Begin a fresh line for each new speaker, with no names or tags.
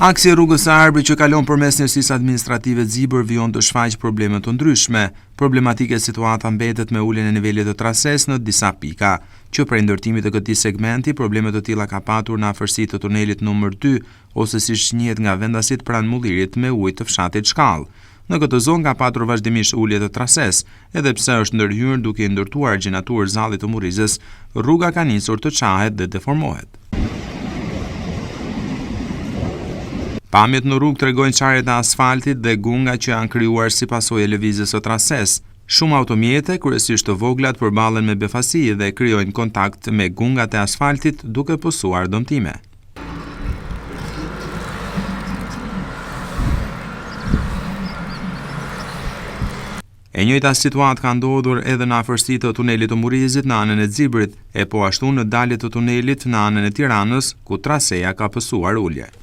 Aksi i rrugës së Arbrit që kalon përmes njësisë administrative Zibër vijon të shfaq probleme të ndryshme. Problematike situata mbetet me uljen e nivelit të trases në disa pika, që prej ndërtimit të këtij segmenti probleme të tilla ka patur në afërsitë të tunelit numër 2 ose siç njihet nga vendasit pranë mullirit me ujë të fshatit Shkallë. Në këtë zonë ka patur vazhdimisht ulje të trases, edhe pse është ndërhyrë duke i ndërtuar gjenatur zallit të Murrizës, rruga ka nisur të çahet dhe deformohet. Pamjet në rrugë tregojnë çarjet e asfaltit dhe gunga që janë krijuar si pasojë e lëvizjes së trases. Shumë automjete, kryesisht të vogla, përballen me befasi dhe krijojnë kontakt me gungat e asfaltit duke pësuar dëmtime. E njëjta situatë ka ndodhur edhe në afërsitë të tunelit të Murrizit në anën e Zibrit, e po ashtu në dalje të tunelit në anën e Tiranës, ku traseja ka pësuar ulje.